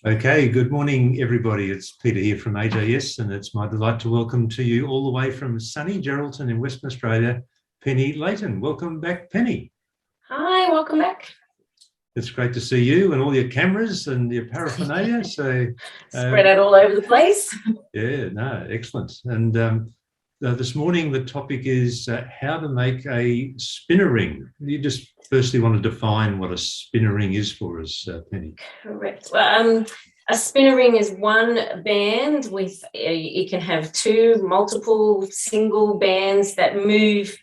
Okay, good morning, everybody. It's Peter here from AJS, and it's my delight to welcome to you all the way from sunny Geraldton in Western Australia, Penny Layton. Welcome back, Penny. Hi, welcome back. It's great to see you and all your cameras and your paraphernalia. So spread out all over the place. Yeah, no, excellent. And this morning the topic is how to make a spinner ring. You just firstly want to define what a spinner ring is for us, Penny. Correct. Well, a spinner ring is one band with, you can have two, multiple, single bands that move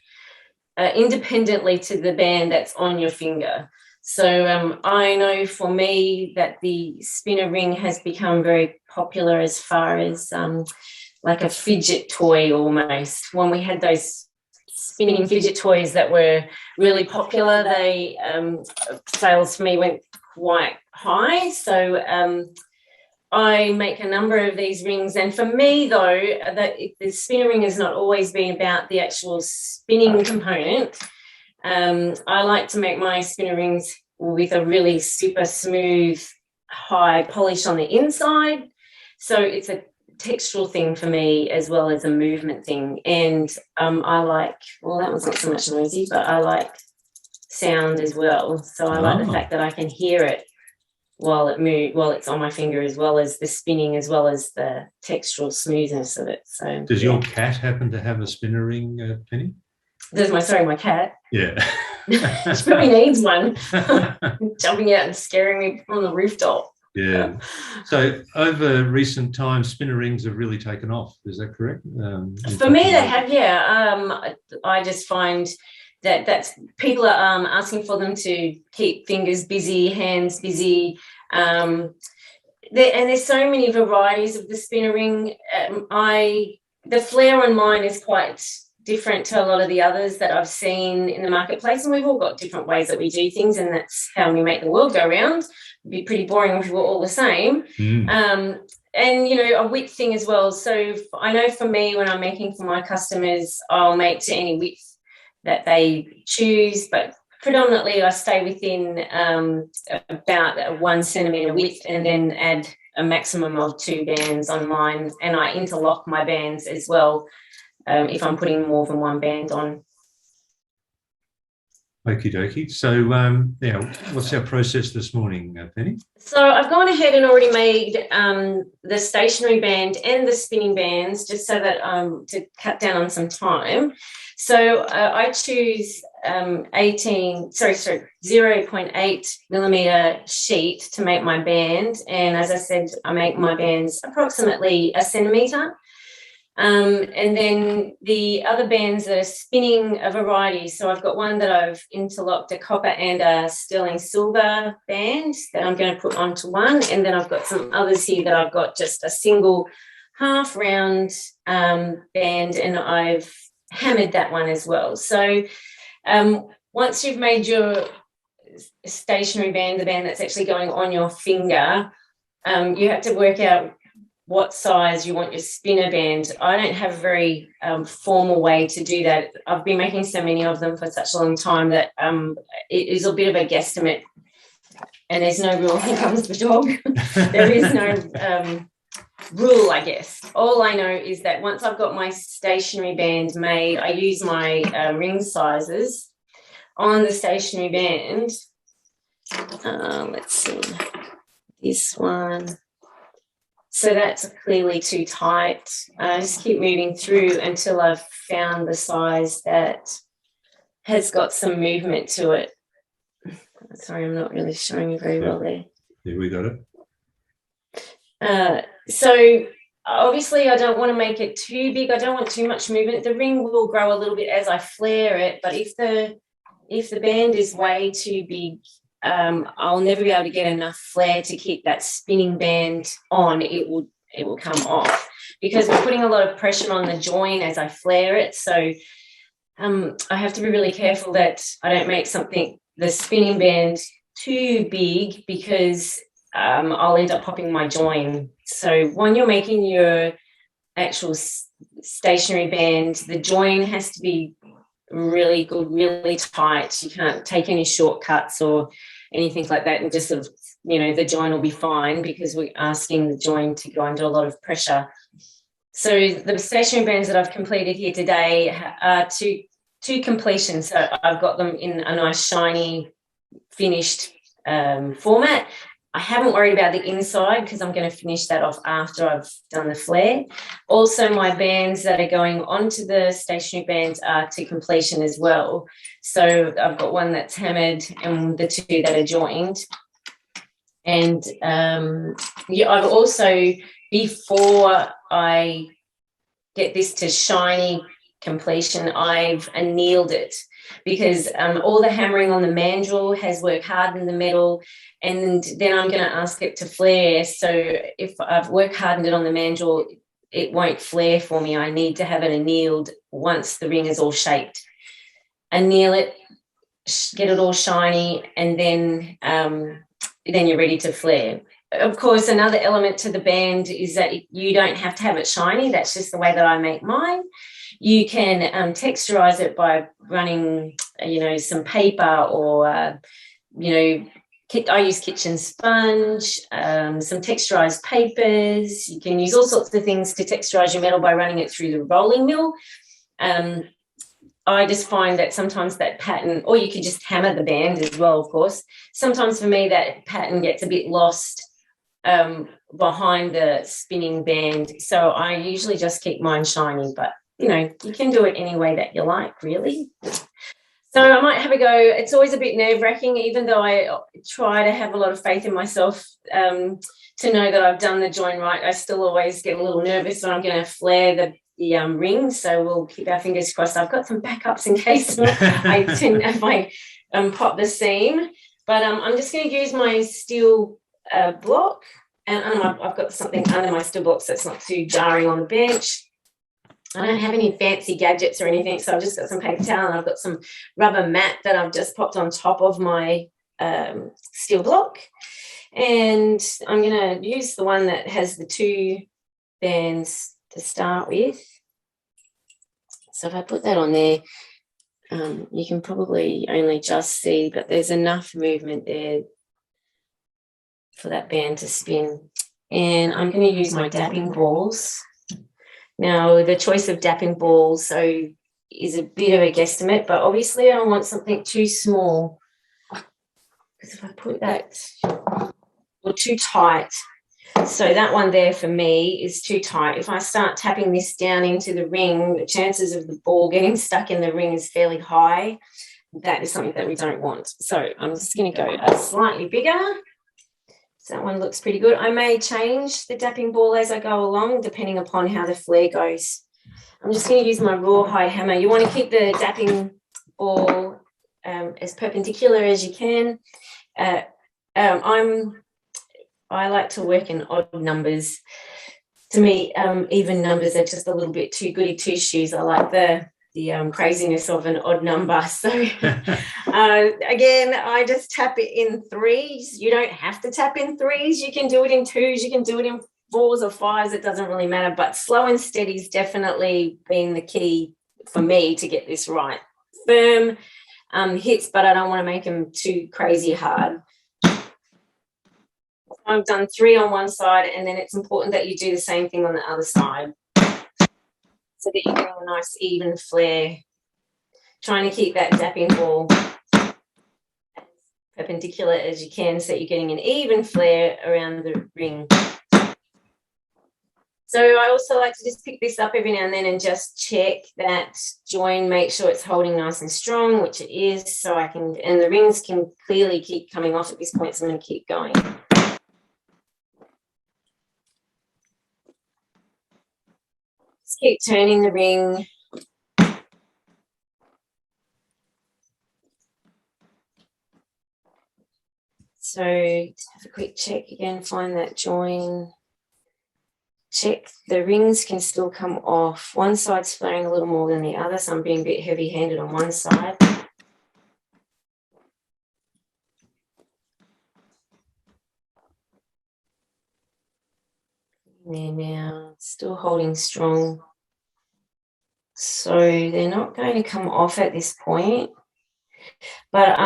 independently to the band that's on your finger. So I know for me that the spinner ring has become very popular as far as like a fidget toy almost. When we had those spinning fidget toys that were really popular, they sales for me went quite high. So I make a number of these rings, and for me though, the spinner ring has not always been about the actual spinning component. I like to make my spinner rings with a really super smooth, high polish on the inside. So it's a textural thing for me as well as a movement thing. And I like, well, that one's not so much noisy, but I like sound as well. So I like the fact that I can hear it while it's on my finger, as well as the spinning, as well as the textural smoothness of it. So does your cat happen to have a spinner ring, Penny? There's my cat. Yeah. She probably needs one. Jumping out and scaring me from the rooftop. Yeah. So over recent times, spinner rings have really taken off. Is that correct? For me, they have, yeah. I just find that's people are asking for them to keep fingers busy, hands busy. And there's so many varieties of the spinner ring. The flare on mine is quite different to a lot of the others that I've seen in the marketplace, and we've all got different ways that we do things, and that's how we make the world go round. It'd be pretty boring if we were all the same. And a width thing as well. So I know for me, when I'm making for my customers, I'll make to any width that they choose, but predominantly I stay within about a 1 centimetre width, and then add a maximum of 2 bands on mine, and I interlock my bands as well if I'm putting more than one band on. Okie dokie. So what's our process this morning, Penny? So I've gone ahead and already made the stationary band and the spinning bands, just so that to cut down on some time. So I choose 0.8 millimeter sheet to make my band, and as I said, I make my bands approximately 1 centimetre. And then the other bands are spinning a variety. So I've got one that I've interlocked a copper and a sterling silver band that I'm going to put onto one. And then I've got some others here that I've got just a single half round band, and I've hammered that one as well. So once you've made your stationary band, the band that's actually going on your finger, you have to work out what size you want your spinner band. I don't have a very formal way to do that. I've been making so many of them for such a long time that it is a bit of a guesstimate, and there's no rule. Here comes the dog. There is no rule, I guess. All I know is that once I've got my stationary band made, I use my ring sizes on the stationary band. Let's see, this one. So that's clearly too tight. I just keep moving through until I've found the size that has got some movement to it. Sorry, I'm not really showing you very well there. Yeah, we got it. So obviously I don't want to make it too big. I don't want too much movement. The ring will grow a little bit as I flare it, but if the band is way too big, I'll never be able to get enough flare to keep that spinning band on. It will come off, because we're putting a lot of pressure on the join as I flare it. So I have to be really careful that I don't make the spinning band too big, because I'll end up popping my join. So when you're making your actual stationary band, the join has to be really good, really tight. You can't take any shortcuts or anything like that and just sort of the join will be fine because we're asking the join to go under a lot of pressure. So the stationary bands that I've completed here today are to completion. So I've got them in a nice shiny finished format. I haven't worried about the inside because I'm going to finish that off after I've done the flare. Also, my bands that are going onto the stationary bands are to completion as well. So I've got one that's hammered and the two that are joined. And I've also, before I get this to shiny completion, I've annealed it because all the hammering on the mandrel has work hardened the metal, and then I'm going to ask it to flare. So if I've work hardened it on the mandrel, it won't flare for me. I need to have it annealed once the ring is all shaped. Anneal it, get it all shiny, and then you're ready to flare. Of course, another element to the band is that you don't have to have it shiny. That's just the way that I make mine. You can texturize it by running, some paper or, I use kitchen sponge, some texturized papers. You can use all sorts of things to texturize your metal by running it through the rolling mill. I just find that sometimes that pattern, or you could just hammer the band as well, of course. Sometimes for me that pattern gets a bit lost behind the spinning band. So I usually just keep mine shiny, but you can do it any way that you like, really. So I might have a go. It's always a bit nerve-wracking, even though I try to have a lot of faith in myself to know that I've done the join right. I still always get a little nervous when I'm going to flare the ring. So we'll keep our fingers crossed. I've got some backups in case I pop the seam. But I'm just going to use my steel block, and I've got something under my steel block so it's not too jarring on the bench. I don't have any fancy gadgets or anything, so I've just got some paper towel and I've got some rubber mat that I've just popped on top of my steel block. And I'm going to use the one that has the two bands to start with. So if I put that on there, you can probably only just see, but there's enough movement there for that band to spin. And I'm going to use my dapping balls. Now, the choice of dapping balls is a bit of a guesstimate, but obviously I don't want something too small. Because if I put that, or too tight, so that one there for me is too tight. If I start tapping this down into the ring, the chances of the ball getting stuck in the ring is fairly high. That is something that we don't want. So I'm just going to go slightly bigger. So that one looks pretty good. I may change the dapping ball as I go along, depending upon how the flare goes. I'm just going to use my rawhide hammer. You want to keep the dapping ball as perpendicular as you can. I like to work in odd numbers. To me, even numbers are just a little bit too goody two-shoes. I like the craziness of an odd number. So again, I just tap it in threes. You don't have to tap in threes. You can do it in twos. You can do it in fours or fives. It doesn't really matter. But slow and steady's definitely been the key for me to get this right. Firm hits, but I don't want to make them too crazy hard. I've done 3 on one side, and then it's important that you do the same thing on the other side, so that you're getting a nice even flare. Trying to keep that dapping ball as perpendicular as you can so you're getting an even flare around the ring. So I also like to just pick this up every now and then and just check that join, make sure it's holding nice and strong, which it is, so I can, and the rings can clearly keep coming off at this point, so I'm going to keep going. Just keep turning the ring. So have a quick check again, find that join. Check the rings can still come off. One side's flaring a little more than the other, so I'm being a bit heavy-handed on one side. There now, still holding strong. So they're not going to come off at this point. But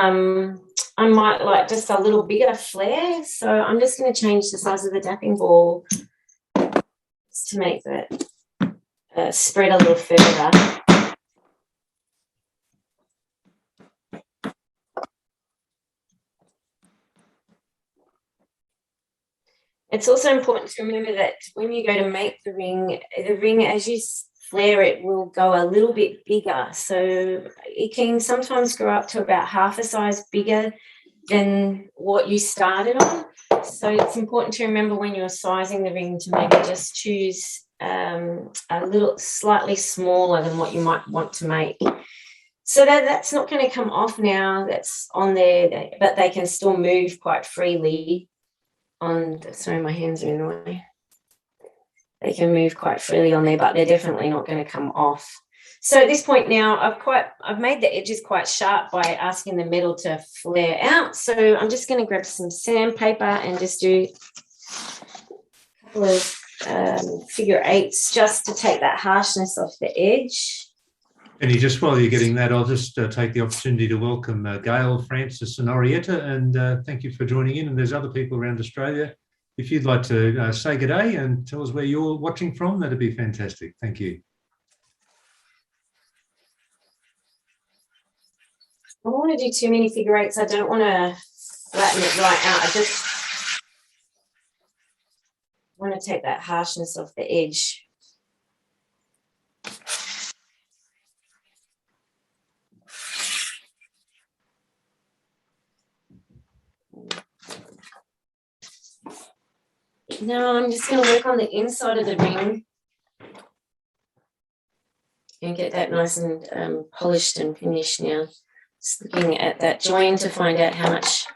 I might like just a little bigger flare. So I'm just going to change the size of the dapping ball just to make that spread a little further. It's also important to remember that when you go to make the ring as you flare it will go a little bit bigger. So it can sometimes grow up to about half a size bigger than what you started on. So it's important to remember when you're sizing the ring to maybe just choose a little slightly smaller than what you might want to make. So that's not going to come off now. That's on there, but they can still move quite freely. Sorry, my hands are in the way. They can move quite freely on there, but they're definitely not going to come off. So at this point now, I've made the edges quite sharp by asking the metal to flare out. So I'm just going to grab some sandpaper and just do a couple of figure eights just to take that harshness off the edge. And just while you're getting that, I'll just take the opportunity to welcome Gail, Francis and Orietta, and thank you for joining in. And there's other people around Australia. If you'd like to say good day and tell us where you're watching from, that'd be fantastic. Thank you. I don't want to do too many figure eights. I don't want to flatten it right out. I just want to take that harshness off the edge. Now I'm just going to work on the inside of the ring and get that nice and polished and finished now. Just looking at that join to find out how much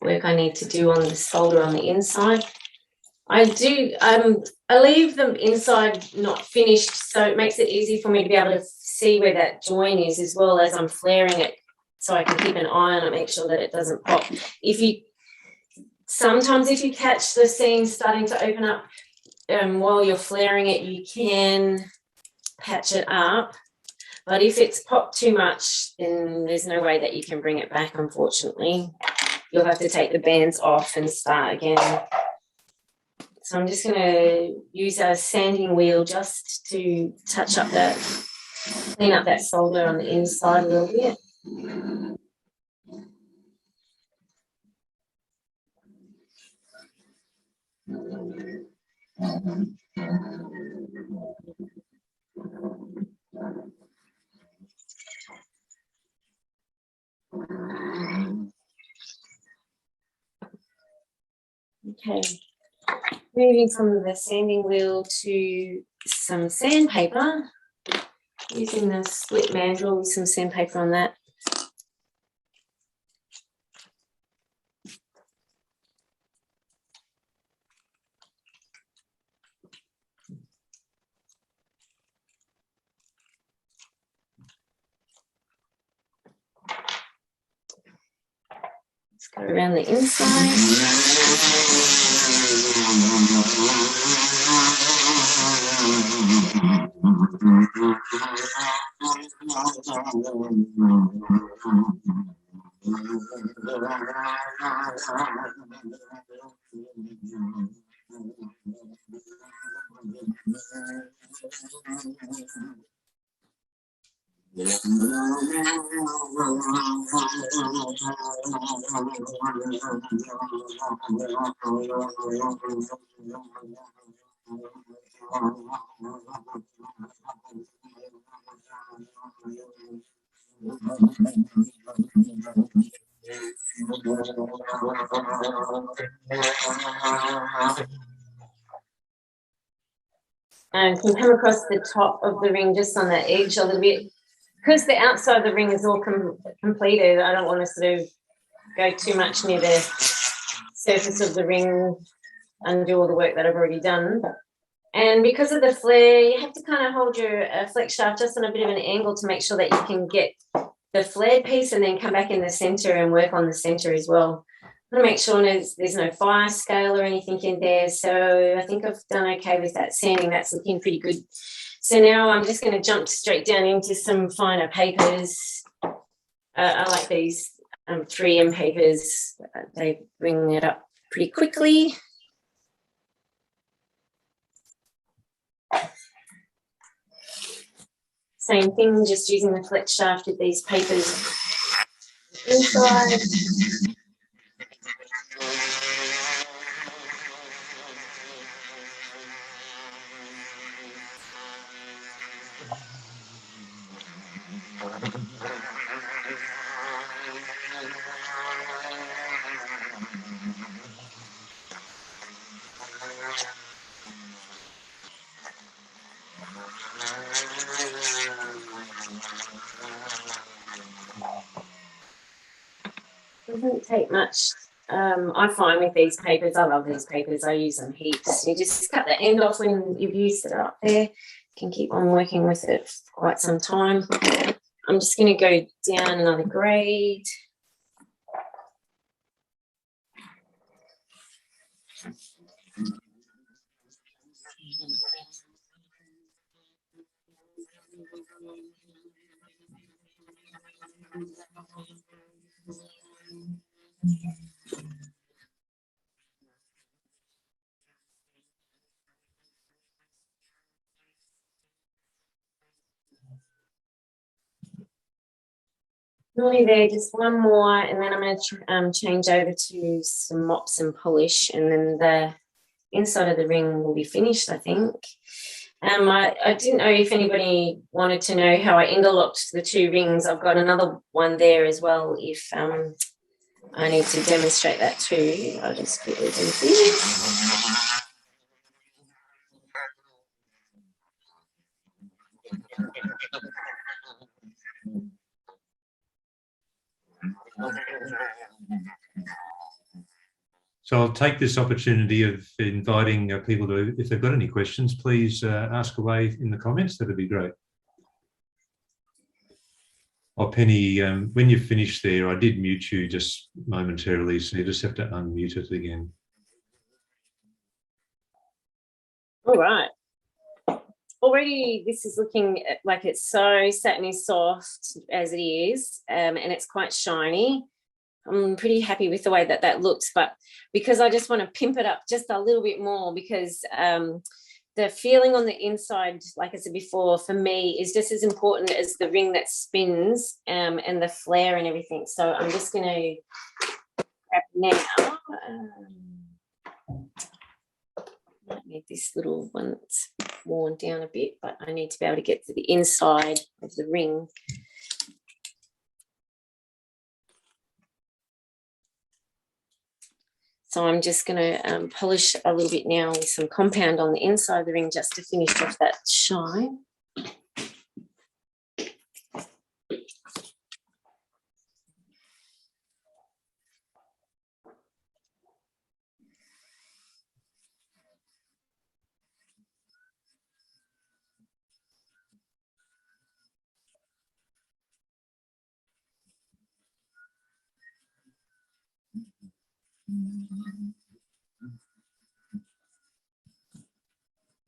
work I need to do on the solder on the inside. I leave the inside not finished, so it makes it easy for me to be able to see where that join is as well as I'm flaring it, so I can keep an eye on it, make sure that it doesn't pop. Sometimes if you catch the seam starting to open up while you're flaring it, you can patch it up. But if it's popped too much, then there's no way that you can bring it back, unfortunately. You'll have to take the bands off and start again. So I'm just going to use a sanding wheel just to touch up clean up that solder on the inside a little bit. Okay, moving from the sanding wheel to some sandpaper, using the split mandrel with some sandpaper on that. Let's go around the inside. And can come across the top of the ring just on the edge a little bit. Because the outside of the ring is all completed, I don't want to sort of go too much near the surface of the ring and do all the work that I've already done. And because of the flare, you have to kind of hold your flex shaft just on a bit of an angle to make sure that you can get the flared piece and then come back in the center and work on the center as well. I'm going to make sure there's no fire scale or anything in there. So I think I've done okay with that sanding. That's looking pretty good. So now I'm just going to jump straight down into some finer papers. I like these 3M papers, they bring it up pretty quickly. Same thing, just using the flex shaft with these papers inside. Doesn't take much. I find with these papers, I love these papers, I use them heaps. You just cut the end off when you've used it up there. You can keep on working with it for quite some time. I'm just going to go down another grade. Nearly there, just one more, and then I'm going to change over to some mops and polish, and then the inside of the ring will be finished, I think. I didn't know if anybody wanted to know how I interlocked the two rings. I've got another one there as well if I need to demonstrate that too. I'll just quickly do this. So I'll take this opportunity of inviting people to, if they've got any questions, please ask away in the comments. That'd be great. Oh, Penny, when you finish there, I did mute you just momentarily, so you just have to unmute it again. All right. Already this is looking like it's so satiny soft as it is, and it's quite shiny. I'm pretty happy with the way that that looks, but because I just want to pimp it up just a little bit more, because the feeling on the inside, like I said before, for me is just as important as the ring that spins and the flare and everything. So I'm just going to grab now. Might need this little one that's worn down a bit, but I need to be able to get to the inside of the ring. So I'm just going to polish a little bit now with some compound on the inside of the ring just to finish off that shine.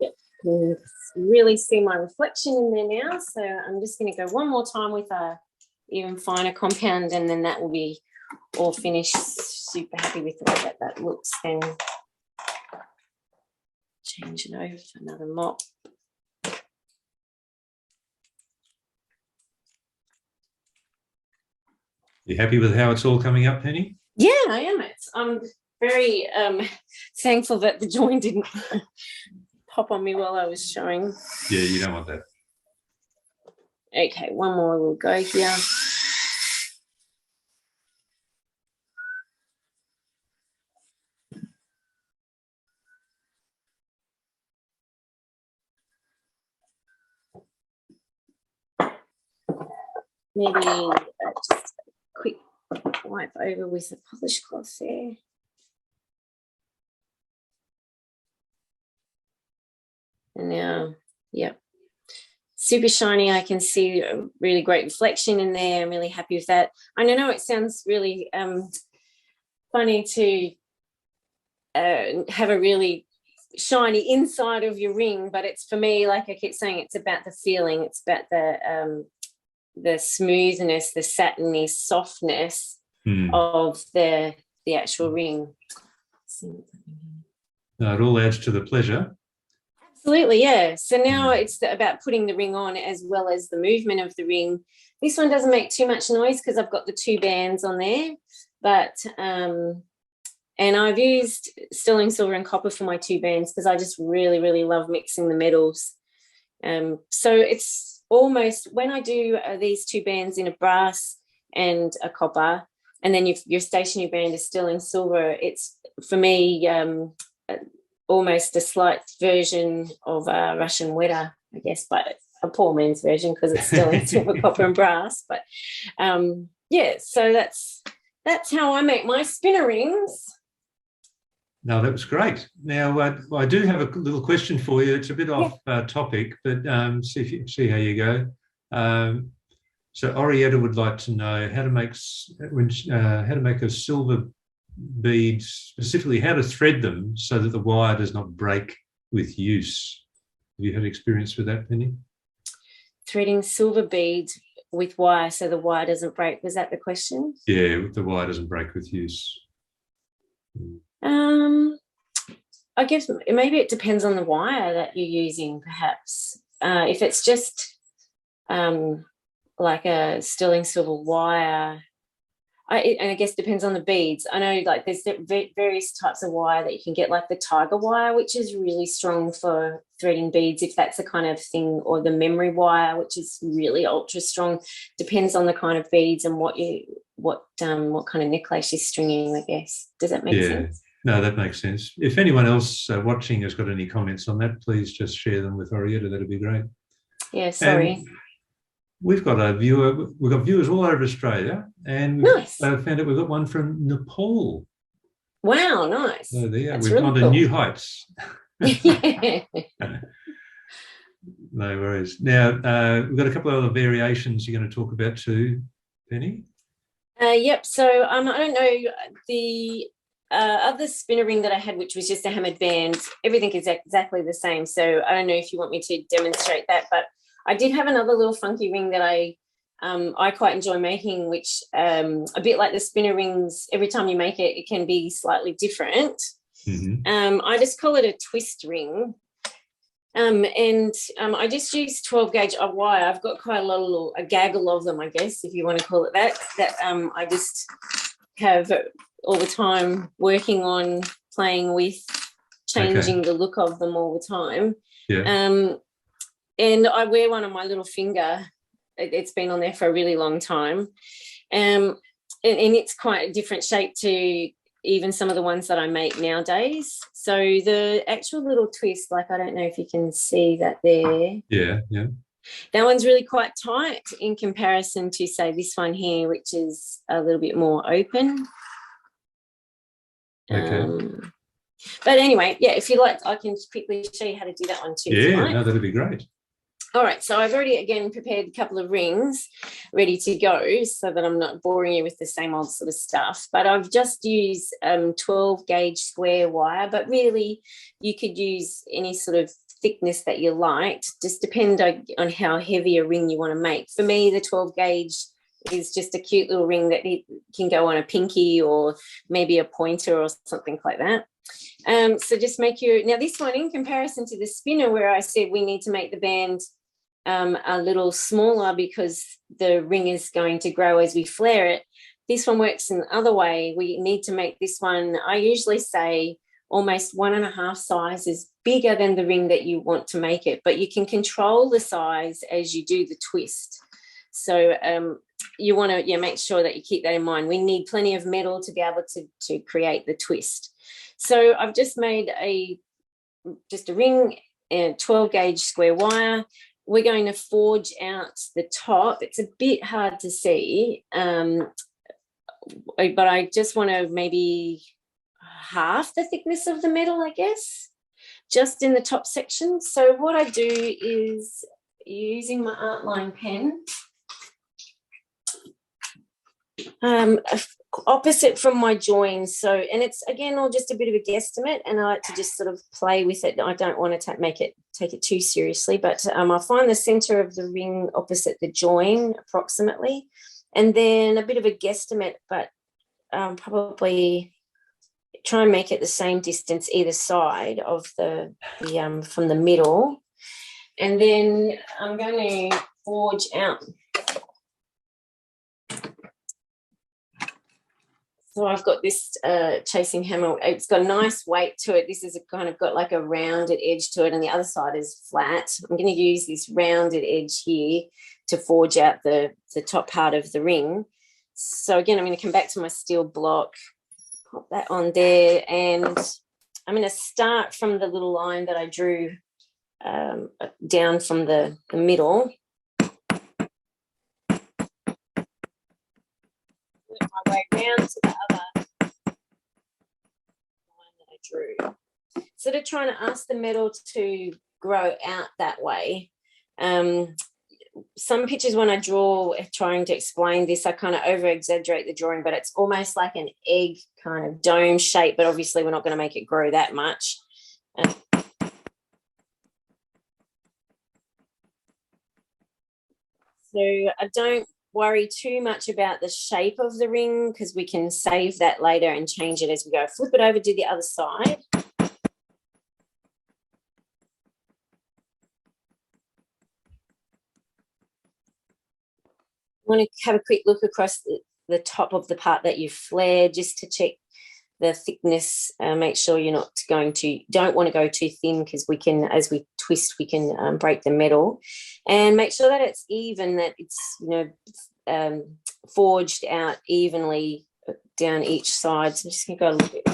Yep, you can really see my reflection in there now. So I'm just going to go one more time with a even finer compound, and then that will be all finished. Super happy with the way that that looks. Then change it over for another mop. You happy with how it's all coming up, Penny? Yeah, I am. I'm very thankful that the join didn't pop on me while I was showing. Yeah, you don't want that. Okay, one more will go here. Maybe just a quick wipe over with a polish cloth there. And now, yeah, super shiny. I can see a really great reflection in there. I'm really happy with that. I know it sounds really funny to have a really shiny inside of your ring, but it's, for me, like I keep saying, it's about the feeling. It's about the smoothness, the satiny softness of the actual ring. No, it all adds to the pleasure. Absolutely, yeah. So now it's about putting the ring on as well as the movement of the ring. This one doesn't make too much noise because I've got the 2 bands on there, but and I've used sterling silver and copper for my 2 bands because I just really, really love mixing the metals. So it's almost, when I do these 2 bands in a brass and a copper, and then your stationary band is sterling silver, it's, for me, almost a slight version of a Russian wedder, I guess, but a poor man's version because it's still in silver, copper and brass. But yeah, so that's how I make my spinner rings. No, that was great. Now, I do have a little question for you. It's a bit off topic, but see how you go. So Orietta would like to know how to make a silver bead, specifically how to thread them so that the wire does not break with use. Have you had experience with that, Penny? Threading silver beads with wire so the wire doesn't break. Was that the question? Yeah, the wire doesn't break with use. I guess maybe it depends on the wire that you're using, perhaps. If it's just like a sterling silver wire, and I guess depends on the beads. I know like there's various types of wire that you can get, like the tiger wire, which is really strong for threading beads, if that's the kind of thing, or the memory wire, which is really ultra strong. Depends on the kind of beads and what kind of necklace you're stringing, I guess. Does that make sense? No, that makes sense. If anyone else watching has got any comments on that, please just share them with Orietta. That'd be great. Yeah, sorry. And we've got viewers all over Australia, and nice. found out we've got one from Nepal. Wow, nice. So there, That's we've really gone to cool. new heights. Yeah. No worries. Now, we've got a couple of other variations you're going to talk about too, Penny. Yep. So I don't know, the other spinner ring that I had, which was just a hammered band, everything is exactly the same. So I don't know if you want me to demonstrate that, but I did have another little funky ring that I quite enjoy making, which a bit like the spinner rings, every time you make it, it can be slightly different. I just call it a twist ring. And I just use 12 gauge wire. I've got quite a gaggle of them, I guess, if you want to call it that I just have all the time working on, playing with, changing the look of them all the time. Yeah. And I wear one on my little finger. It's been on there for a really long time. And it's quite a different shape to even some of the ones that I make nowadays. So the actual little twist, like, I don't know if you can see that there. Yeah, yeah. That one's really quite tight in comparison to, say, this one here, which is a little bit more open. Okay. But anyway, yeah, if you like, I can quickly show you how to do that one too. Yeah, no, that'd be great. All right, so I've already, again, prepared a couple of rings ready to go so that I'm not boring you with the same old sort of stuff. But I've just used 12 gauge square wire, but really you could use any sort of thickness that you liked. Just depend on how heavy a ring you want to make. For me, the 12 gauge is just a cute little ring that it can go on a pinky or maybe a pointer or something like that. So just make now this one, in comparison to the spinner where I said we need to make the band a little smaller because the ring is going to grow as we flare it, this one works in the other way. We need to make this one, I usually say, almost 1.5 sizes bigger than the ring that you want to make it, but you can control the size as you do the twist. So you want to make sure that you keep that in mind. We need plenty of metal to be able to create the twist. So I've just made just a ring and 12 gauge square wire. We're going to forge out the top. It's a bit hard to see, but I just want to maybe half the thickness of the metal, I guess, just in the top section. So what I do is, using my art line pen, opposite from my joins. So, and it's again all just a bit of a guesstimate, and I like to just sort of play with it. I don't want to take it too seriously, but I find the center of the ring opposite the join approximately, and then a bit of a guesstimate, but probably try and make it the same distance either side of the from the middle. And then I'm going to forge out. So I've got this chasing hammer. It's got a nice weight to it. This is kind of got like a rounded edge to it, and the other side is flat. I'm going to use this rounded edge here to forge out the top part of the ring. So again, I'm going to come back to my steel block, pop that on there, and I'm going to start from the little line that I drew down from the middle. Work my way round to the other line that I drew. Sort of trying to ask the metal to grow out that way. Some pictures when I draw, trying to explain this, I kind of over-exaggerate the drawing, but it's almost like an egg kind of dome shape, but obviously we're not going to make it grow that much. So I don't worry too much about the shape of the ring because we can save that later and change it as we go. Flip it over, do the other side. Want to have a quick look across the top of the part that you've flared just to check the thickness. Make sure you're not don't want to go too thin because we can, as we twist, we can break the metal. And make sure that it's even, that it's, forged out evenly down each side. So I'm just going to go a little bit.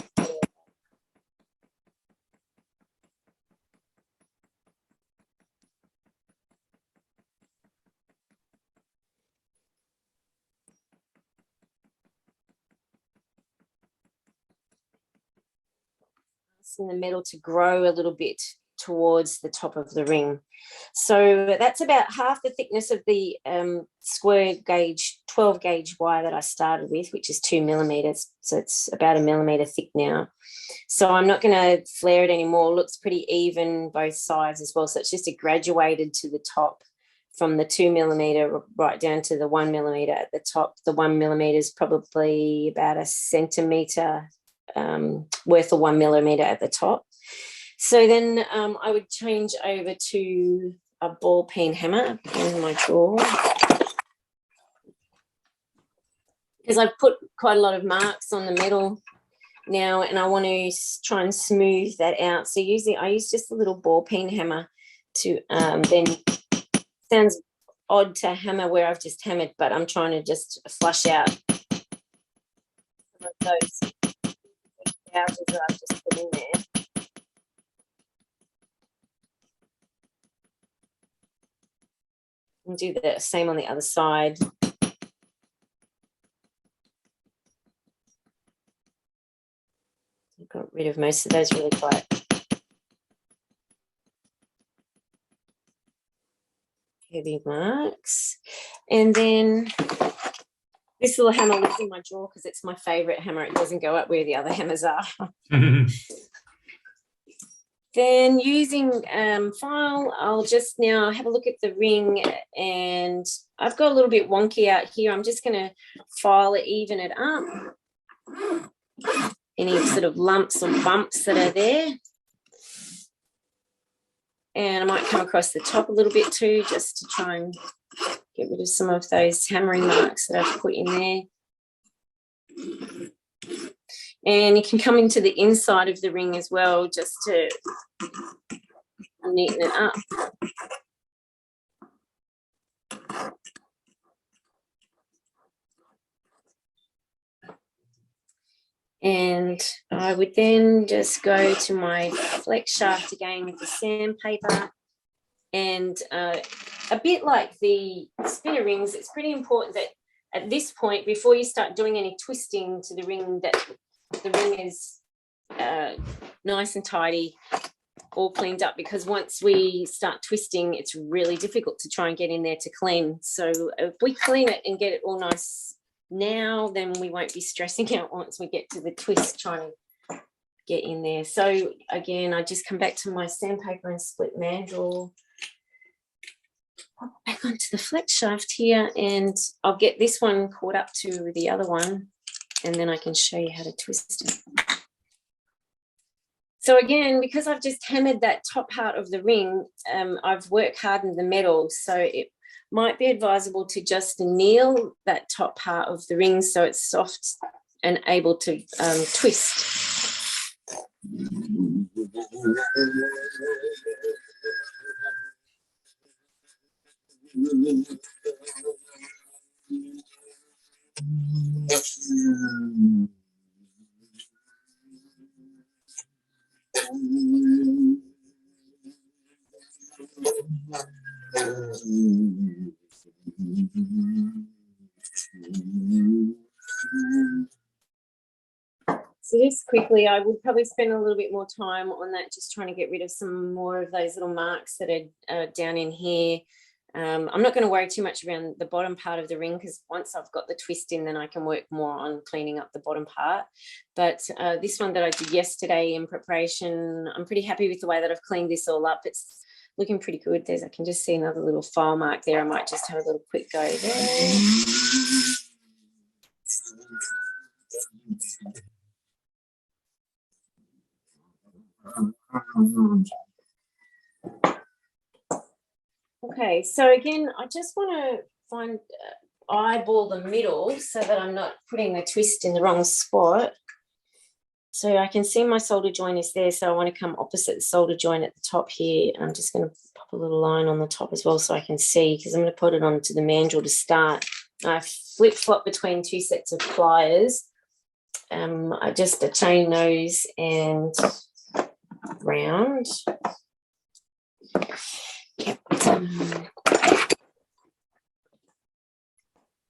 In the metal to grow a little bit towards the top of the ring. So that's about half the thickness of the square gauge 12 gauge wire that I started with, which is 2 millimeters. So it's about 1 millimeter thick now. So I'm not going to flare it anymore. It looks pretty even both sides as well. So it's just a graduated to the top from the 2 millimeter right down to the 1 millimeter at the top. The 1 millimeter is probably about a centimeter worth of 1 millimeter at the top. So then I would change over to a ball peen hammer in my drawer, because I've put quite a lot of marks on the metal now and I want to try and smooth that out. So usually I use just a little ball peen hammer to then, sounds odd to hammer where I've just hammered, but I'm trying to just flush out some of those gouges that I've just put in there. And do the same on the other side. I've got rid of most of those really quite heavy marks. And then this little hammer lives in my drawer because it's my favourite hammer. It doesn't go up where the other hammers are. Then using file, I'll just now have a look at the ring, and I've got a little bit wonky out here. I'm just going to file it, even it up. Any sort of lumps or bumps that are there. And I might come across the top a little bit too, just to try and get rid of some of those hammering marks that I've put in there. And you can come into the inside of the ring as well, just to neaten it up. And I would then just go to my flex shaft again with the sandpaper. And a bit like the spinner rings, it's pretty important that at this point, before you start doing any twisting to the ring, that the ring is nice and tidy, all cleaned up, because once we start twisting, it's really difficult to try and get in there to clean. So if we clean it and get it all nice now, then we won't be stressing out once we get to the twist trying to get in there. So again, I just come back to my sandpaper and split mandrel, pop it back onto the flex shaft here, and I'll get this one caught up to the other one. and then I can show you how to twist it. So again, because I've just hammered that top part of the ring, I've work hardened the metal, so it might be advisable to just anneal that top part of the ring so it's soft and able to twist. So just quickly, I would probably spend a little bit more time on that, just trying to get rid of some more of those little marks that are down in here. I'm not going to worry too much around the bottom part of the ring, because once I've got the twist in, then I can work more on cleaning up the bottom part. But this one that I did yesterday in preparation, I'm pretty happy with the way that I've cleaned this all up. It's looking pretty good. I can just see another little file mark there. I might just have a little quick go there. Okay, so again, I just want to eyeball the middle so that I'm not putting the twist in the wrong spot. So I can see my solder joint is there, so I want to come opposite the solder joint at the top here. I'm just going to pop a little line on the top as well so I can see, because I'm going to put it onto the mandrel to start. I flip-flop between two sets of pliers. I just chain those and round.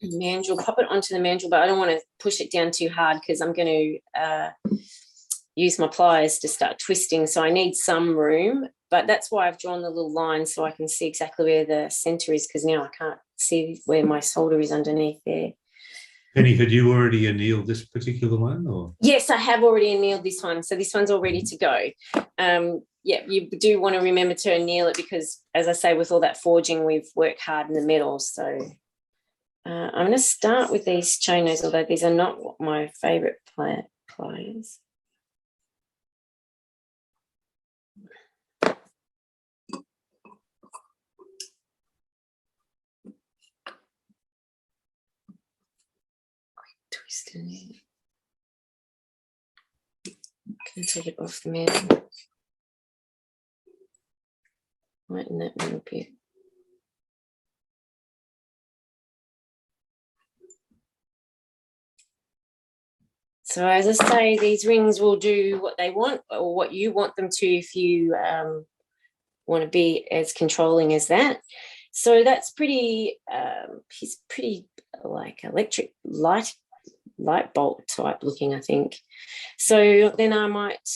Mandrel, pop it onto the mandrel, but I don't want to push it down too hard because I'm going to use my pliers to start twisting, so I need some room. But that's why I've drawn the little line so I can see exactly where the centre is, because now I can't see where my solder is underneath there. Penny, had you already annealed this particular one? Or? Yes, I have already annealed this one, so this one's all ready to go. Yeah, you do want to remember to anneal it because, as I say, with all that forging, we've worked hard in the metal. So I'm going to start with these chain nose, although these are not my favourite pliers. Twist in there. Can take it off the mandrel. Right in that little bit. So as I say, these rings will do what they want or what you want them to if you want to be as controlling as that. So that's pretty, he's pretty like electric light bulb type looking, I think. So then I might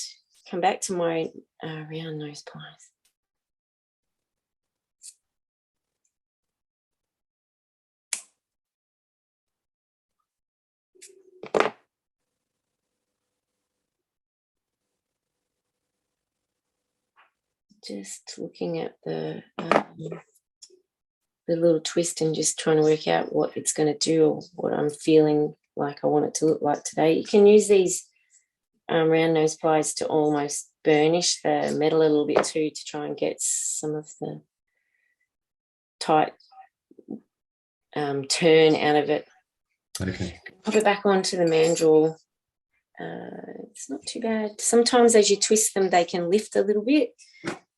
come back to my round nose pliers. Just looking at the little twist and just trying to work out what it's going to do or what I'm feeling like I want it to look like today. You can use these round nose pliers to almost burnish the metal a little bit too, to try and get some of the tight turn out of it. Okay. Pop it back onto the mandrel. It's not too bad. Sometimes as you twist them, they can lift a little bit,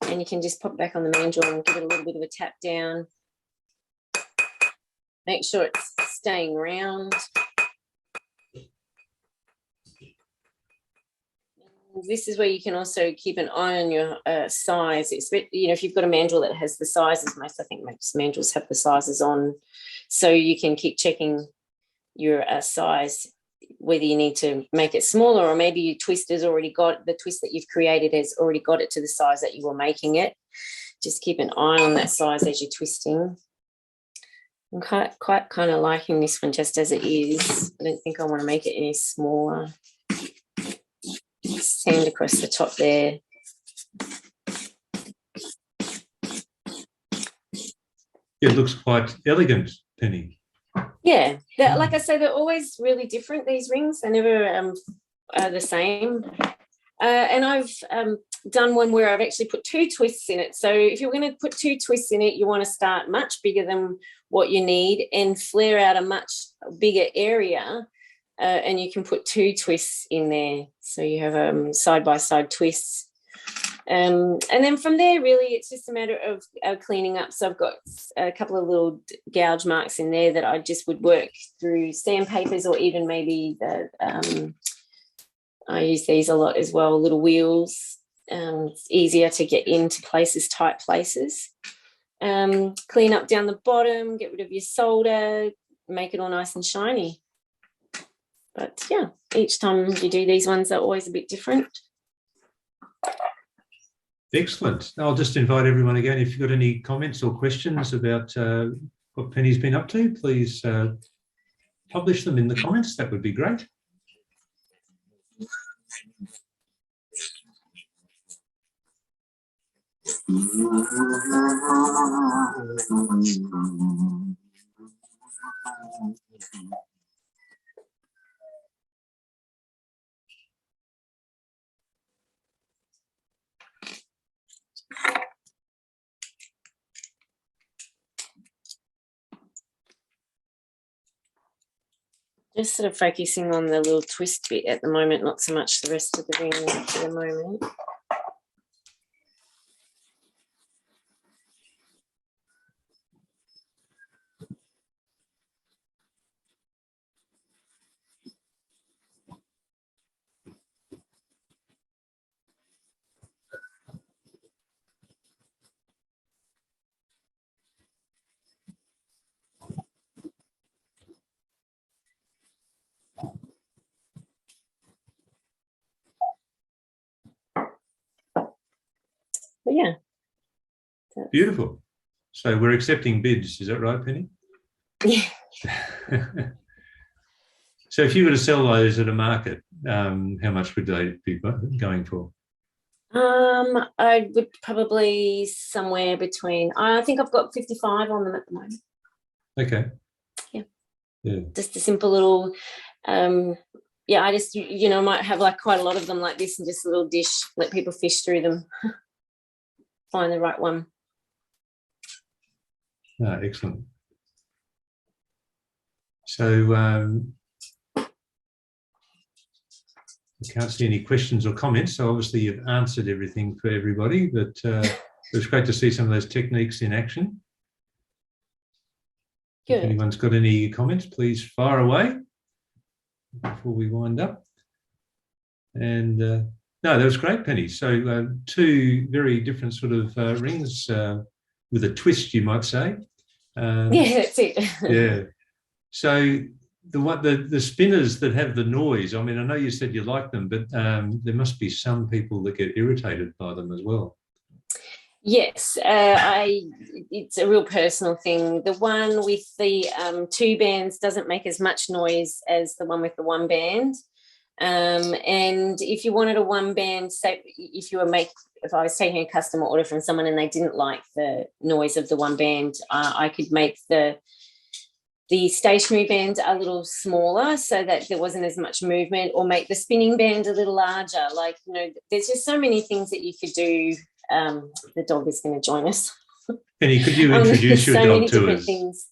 and you can just pop it back on the mandrel and give it a little bit of a tap down. Make sure it's staying round. This is where you can also keep an eye on your size. It's, you know, if you've got a mandrel that has the sizes, I think most mandrels have the sizes on, so you can keep checking your size, whether you need to make it smaller or maybe your twist has already got, the twist that you've created has already got it to the size that you were making it. Just keep an eye on that size as you're twisting. I'm quite kind of liking this one just as it is. I don't think I want to make it any smaller. Sand across the top there. It looks quite elegant, Penny. Yeah, Like I say, they're always really different, these rings. They're never the same. And I've done one where I've actually put 2 twists in it. So if you're going to put 2 twists in it, you want to start much bigger than what you need and flare out a much bigger area. And you can put 2 twists in there. So you have side-by-side twists. And then from there, really, it's just a matter of cleaning up. So I've got a couple of little gouge marks in there that I just would work through sandpapers, or even maybe I use these a lot as well, little wheels. It's easier to get into places, tight places. Clean up down the bottom, get rid of your solder, make it all nice and shiny. But yeah, each time you do these ones, they're always a bit different. Excellent. I'll just invite everyone again, if you've got any comments or questions about what Penny's been up to, please publish them in the comments. That would be great. Just sort of focusing on the little twist bit at the moment, not so much the rest of the ring for the moment. But yeah. Beautiful. So we're accepting bids, is that right, Penny? Yeah. So if you were to sell those at a market, how much would they be going for? I would probably somewhere between, I think I've got 55 on them at the moment. Okay. Yeah. Just a simple little, yeah, I just, might have like quite a lot of them like this and just a little dish, let people fish through them, find the right one. Excellent. So I can't see any questions or comments. So obviously you've answered everything for everybody, but it was great to see some of those techniques in action. Good. If anyone's got any comments, please fire away before we wind up. And no, that was great, Penny. So 2 very different sort of rings with a twist, you might say. Yeah, that's it. Yeah. So the spinners that have the noise, I mean, I know you said you like them, but there must be some people that get irritated by them as well. Yes, it's a real personal thing. The one with the 2 bands doesn't make as much noise as the one with the 1 band. And if you wanted a 1 band, say if I was taking a customer order from someone and they didn't like the noise of the 1 band, I could make the stationary band a little smaller so that there wasn't as much movement, or make the spinning band a little larger. Like, there's just so many things that you could do. The dog is going to join us. Penny, could you introduce your dog to us? So many different things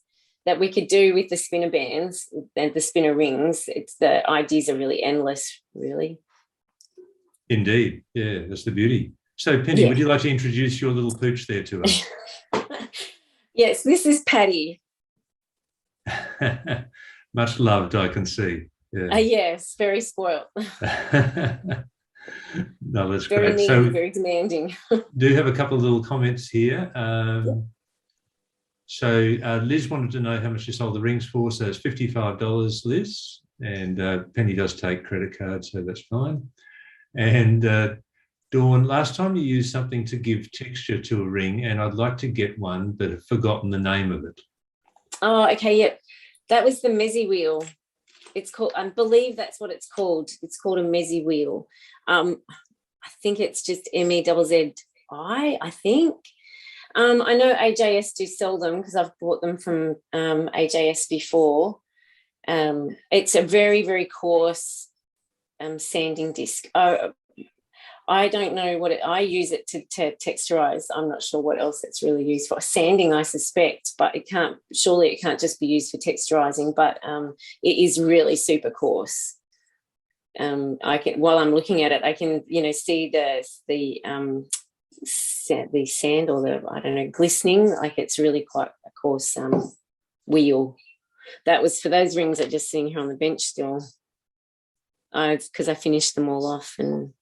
that we could do with the spinner bands and the spinner rings. The ideas are really endless, really. Indeed. Yeah, that's the beauty. So, Penny, would you like to introduce your little pooch there to us? Yes, this is Patty. Much loved, I can see. Yeah. Yes, very spoiled. No, that's very great. Needy, so very demanding. Do have a couple of little comments here. So Liz wanted to know how much you sold the rings for. So it's $55, Liz, and Penny does take credit cards, so that's fine. And Dawn, last time you used something to give texture to a ring, and I'd like to get one, but have forgotten the name of it. Oh, okay, yep. That was the mezzi wheel. It's called, I believe that's what it's called. It's called a mezzi wheel. I think it's just MEZZI, I think. I know AJS do sell them because I've bought them from AJS before. It's a very, very coarse sanding disc. I don't know what I use it to texturize. I'm not sure what else it's really used for. Sanding, I suspect, but it can't just be used for texturizing, but it is really super coarse. While I'm looking at it, I can, see the sand or the, glistening, like it's really quite a coarse wheel. That was for those rings that are just sitting here on the bench still. Because I finished them all off, and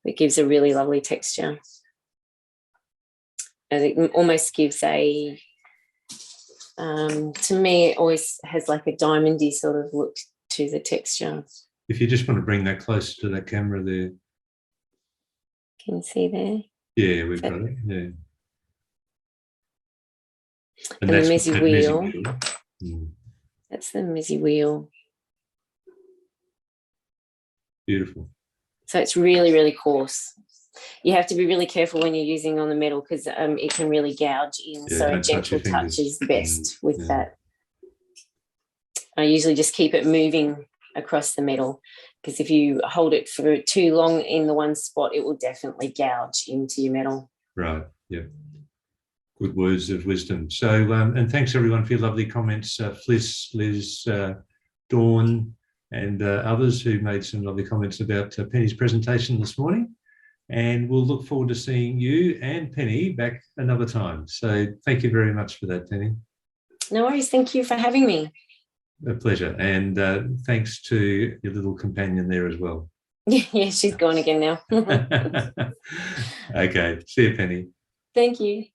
it gives a really lovely texture. And it almost gives to me, it always has like a diamondy sort of look to the texture. If you just want to bring that closer to the camera there. Can you see there? Yeah, we've got it, yeah. And the mezzy wheel. Mm. That's the mezzy wheel. Beautiful. So it's really, really coarse. You have to be really careful when you're using on the metal because it can really gouge in. Yeah, so a gentle touch is best with yeah. that. I usually just keep it moving across the metal because if you hold it for too long in the one spot, it will definitely gouge into your metal. Right, yeah. Good words of wisdom. So, and thanks everyone for your lovely comments. Fliss, Liz, Dawn, and others who made some lovely comments about Penny's presentation this morning. And we'll look forward to seeing you and Penny back another time. So thank you very much for that, Penny. No worries. Thank you for having me. A pleasure. And thanks to your little companion there as well. Yeah, she's gone again now. Okay. See you, Penny. Thank you.